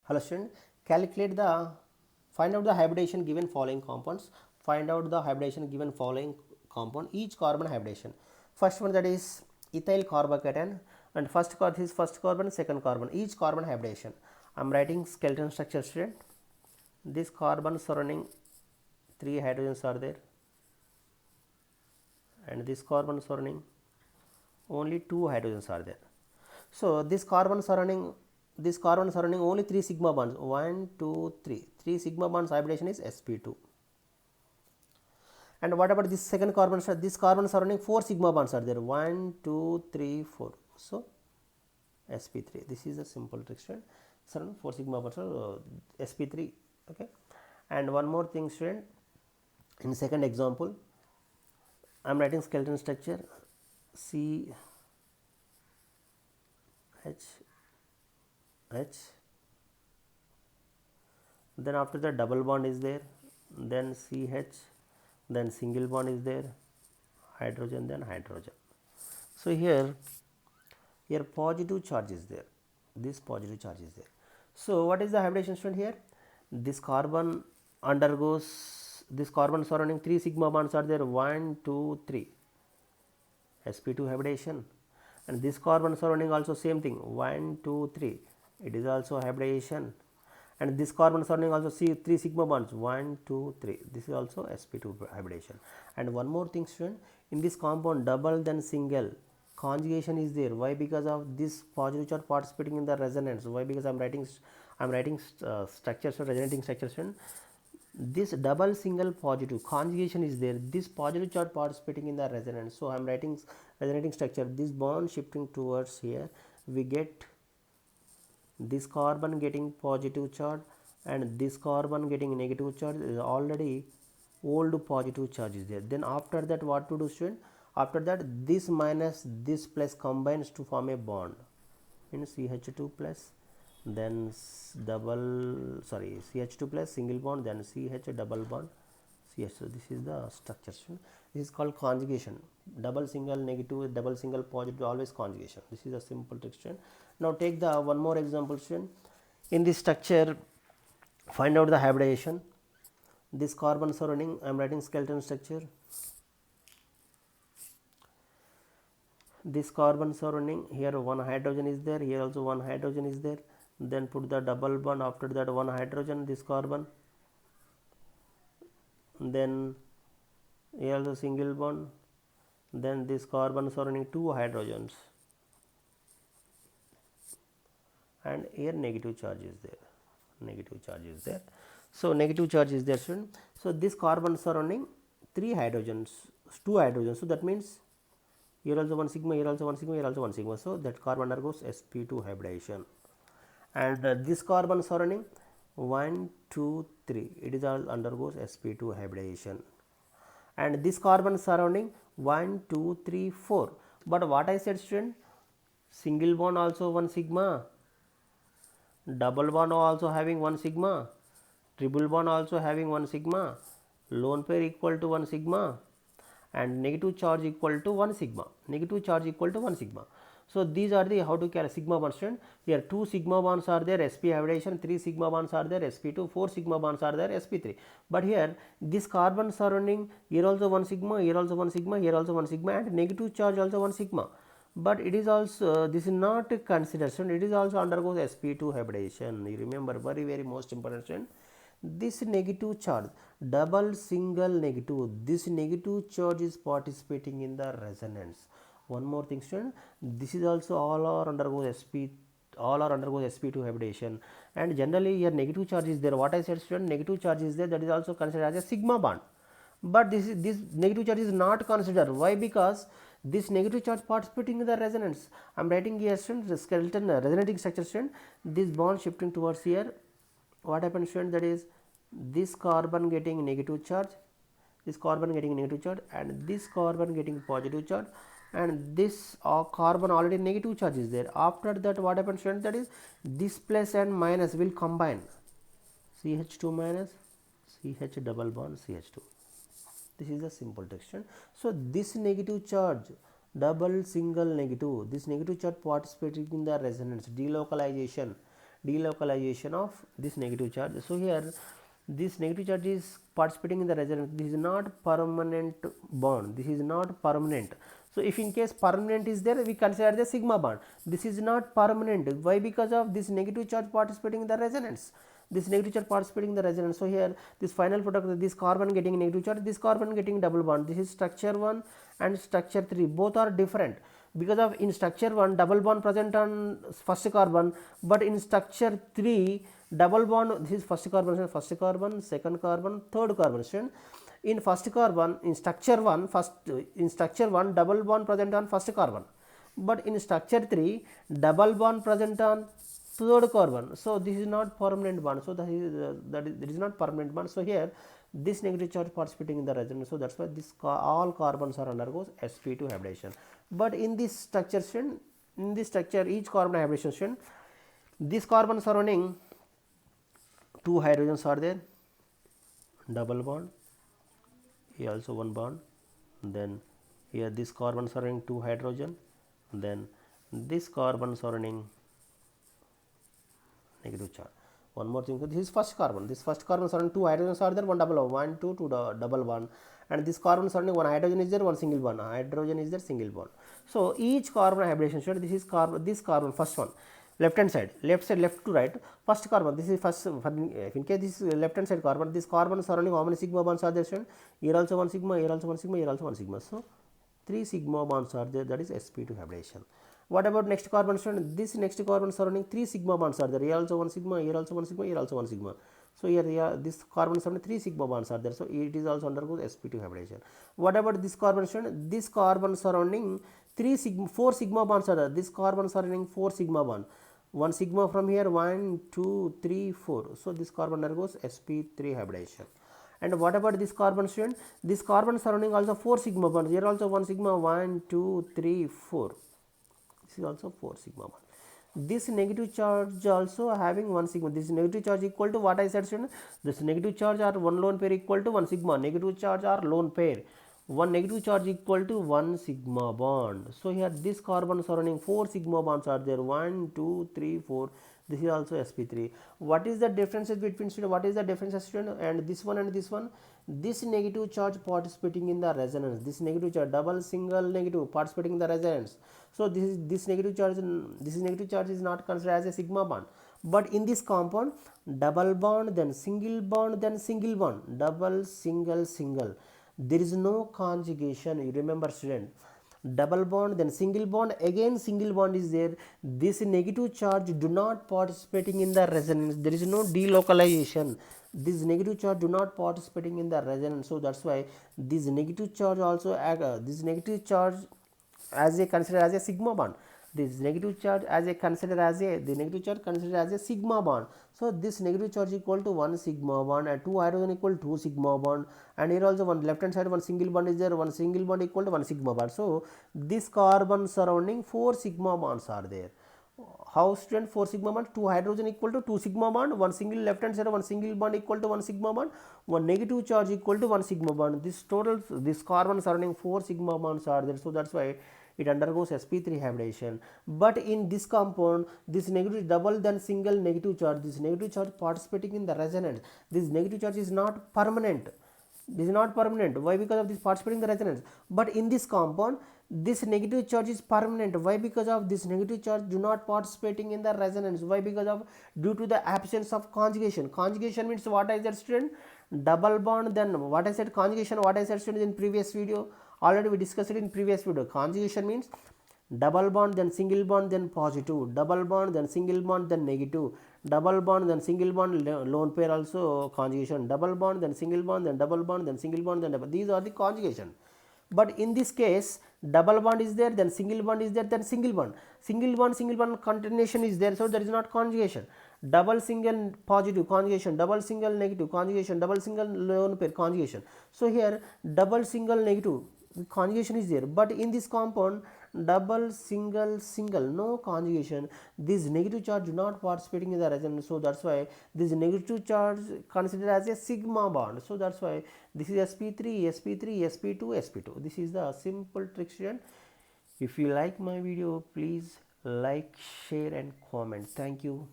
Hello student, calculate the find out the hybridization given following compounds. Find out the hybridization given following compound, each carbon hybridization. First one, that is ethyl carbocation, and first carbon, second carbon, each carbon hybridization. I am writing skeleton structure, student. This carbon surrounding 3 hydrogens are there, and this carbon surrounding only 2 hydrogens are there. So this carbon surrounding only 3 sigma bonds, 1 2 3, 3 sigma bonds hybridization is sp2. And what about this second carbon? This carbon surrounding 4 sigma bonds are there, 1 2 3 4, so sp3. This is a simple trick, student. Surrounding 4 sigma bonds, sp3. Okay. And one more thing, student, in second example I am writing skeleton structure C H, then after that double bond is there, then CH, then single bond is there, hydrogen, then hydrogen. So here positive charge is there, this positive charge is there. So what is the hybridization, student? Here this carbon undergoes, this carbon surrounding 3 sigma bonds are there, 1 2 3, sp2 hybridization. And this carbon surrounding also same thing, 1 2 3, it is also hybridization. And this carbon surrounding also 3 sigma bonds, 1 2 3, this is also sp2 hybridization. And one more thing, student, in this compound double then single conjugation is there. Why? Because of this positive charge participating in the resonance. Why? Because I am writing structure, so resonating structure, student. This double single positive conjugation is there, this positive charge participating in the resonance. So I am writing resonating structure, this bond shifting towards here, we get this carbon getting positive charge and this carbon getting negative charge. Is already old positive charge is there. Then after that what to do, student? After that this minus this plus combines to form a bond in CH2 plus, then CH2 plus single bond, then CH double bond CH. So this is the structure, student. This is called conjugation. Double single negative, double single positive, always conjugation. This is a simple trick, student. Now take the one more example, student. In this structure find out the hybridization. This carbon surrounding, I am writing skeleton structure. This carbon surrounding, here one hydrogen is there, here also one hydrogen is there, then put the double bond, after that one hydrogen, this carbon, then here also single bond, then this carbon surrounding 2 hydrogens, and here negative charge is there, so negative charge is there, student. So this carbon surrounding 3 hydrogens, 2 hydrogens, so that means here also 1 sigma, here also 1 sigma, here also 1 sigma, so that carbon undergoes sp2 hybridization. And this carbon surrounding 1 2 3, it is all undergoes sp2 hybridization. And this carbon surrounding 1 2 3 4, but what I said, student, single bond also 1 sigma, double bond also having 1 sigma, triple bond also having 1 sigma, lone pair equal to 1 sigma, and negative charge equal to 1 sigma, So these are the how to calculate sigma bonds, student. Here 2 sigma bonds are there, sp hybridization, 3 sigma bonds are there, sp2, 4 sigma bonds are there, sp3. But here this carbon surrounding, here also 1 sigma, here also 1 sigma, here also 1 sigma, and negative charge also 1 sigma. But it is also, this is not considered, student, it is also undergoes sp2 hybridization. You remember, very most important, student. This negative charge, double single negative, this negative charge is participating in the resonance. One more thing, student, this is also all are undergoes sp2 hybridization, and generally here negative charge is there. What I said, student, negative charge is there, that is also considered as a sigma bond. But this negative charge is not considered. Why? Because this negative charge participating in the resonance. I am writing here, student, the skeleton resonating structure, student. This bond shifting towards here. What happens, student? That is this carbon getting negative charge, this carbon getting negative charge, and this carbon getting positive charge, and this carbon already negative charge is there. After that what happens, student? That is this plus and minus will combine, CH2 minus CH double bond CH2. This is a simple text. So this negative charge, double single negative, this negative charge participating in the resonance, delocalization, delocalization of this negative charge. So here this negative charge is participating in the resonance. This is not permanent bond, this is not permanent. So if in case permanent is there, we consider the sigma bond. This is not permanent. Why? Because of this negative charge participating in the resonance. This negative charge participating in the resonance. So here this final product, this carbon getting negative charge, this carbon getting double bond. This is structure 1 and structure 3, both are different, because of in structure 1 double bond present on first carbon, but in structure 3 double bond, this is first carbon, second carbon, third carbon. Student, in first carbon, in structure 1 double bond present on first carbon, but in structure 3 double bond present on third carbon. So this is not permanent bond. So that is not permanent bond. So here this negative charge participating in the resonance. So that's why this all carbons are undergoes sp2 hybridization. But in this structure, each carbon hybridization, these carbon surrounding 2 hydrogens are there, double bond, here also one bond, then here this carbon surrounding 2 hydrogen, then this carbon surrounding negative charge. One more thing, this is first carbon. This first carbon surrounding 2 hydrogens are there, one double bond, 1, 2, double bond, and this carbon surrounding 1 hydrogen is there, one single bond. Hydrogen is there, single bond. So each carbon hybridization, this is carbon, this carbon first one, left hand side, left to right, first carbon. This is first. In case this is left hand side carbon, this carbon surrounding how many sigma bonds are there? Here also one sigma, here also one sigma, here also one sigma. So 3 sigma bonds are there. That is sp2 hybridization. What about next carbon? Student, this next carbon surrounding 3 sigma bonds are there. Here also one sigma, here also one sigma, here also one sigma. So here this carbon surrounding 3 sigma bonds are there. So it is also undergoes sp2 hybridization. What about this carbon? Student, this carbon surrounding 4 sigma bonds are there. This carbon surrounding 4 sigma bond. One sigma from here, 1, 2, 3, 4. So this carbon undergoes sp3 hybridization. And what about this carbon? Student, this carbon surrounding also 4 sigma bonds. Here also one sigma, 1, 2, 3, 4. This is also 4 sigma bond. This negative charge also having 1 sigma. This negative charge equal to what I said, student. This negative charge are 1 lone pair equal to 1 sigma. Negative charge are lone pair. 1 negative charge equal to 1 sigma bond. So here this carbon surrounding 4 sigma bonds are there. 1, 2, 3, 4. This is also sp3. What is the differences between, student? What is the difference, student? And this one and this one. This negative charge participating in the resonance. This negative charge, double, single, negative participating in the resonance. So this negative charge is not considered as a sigma bond. But in this compound, double bond, then single bond, then single bond, double, single, single. There is no conjugation. You remember, student, double bond, then single bond, again single bond is there. This negative charge do not participating in the resonance. There is no delocalization. This negative charge do not participating in the resonance. So that's why this negative charge also this negative charge as a considered as a sigma bond. This negative charge as a considered as a considered as a sigma bond. So this negative charge equal to 1 sigma bond, and 2 hydrogen equal to 2 sigma bond, and here also one left hand side one single bond is there, one single bond equal to 1 sigma bond. So this carbon surrounding 4 sigma bonds are there. How, student? 4 sigma bond, 2 hydrogen equal to 2 sigma bond, one single left hand side one single bond equal to 1 sigma bond, one negative charge equal to 1 sigma bond. This total, this carbon surrounding 4 sigma bonds are there. So that's why it undergoes sp3 hybridization. But in this compound, this negative double then single negative charge, this negative charge participating in the resonance. This negative charge is not permanent. This is not permanent. Why? Because of this participating in the resonance. But in this compound, this negative charge is permanent. Why? Because of this negative charge do not participating in the resonance. Why? Because of due to the absence of conjugation. Conjugation means what I said, student? Double bond, then what I said conjugation, what I said, student, in previous video. Already we discussed it in previous video. Conjugation means double bond, then single bond, then positive, double bond, then single bond, then negative, double bond, then single bond, lone pair also conjugation, double bond, then single bond, then double bond, then single bond, then double. These are the conjugation. But in this case, double bond is there, then single bond is there, then single bond, single bond continuation is there. So there is not conjugation. Double single positive conjugation, double single negative conjugation, double single lone pair conjugation. So here double single negative conjugation is there, but in this compound double single single no conjugation. This negative charge do not participating in the resonance. So that's why this negative charge considered as a sigma bond. So that's why this is sp3, sp3, sp2, sp2. This is the simple trick, student. If you like my video, please like, share and comment. Thank you.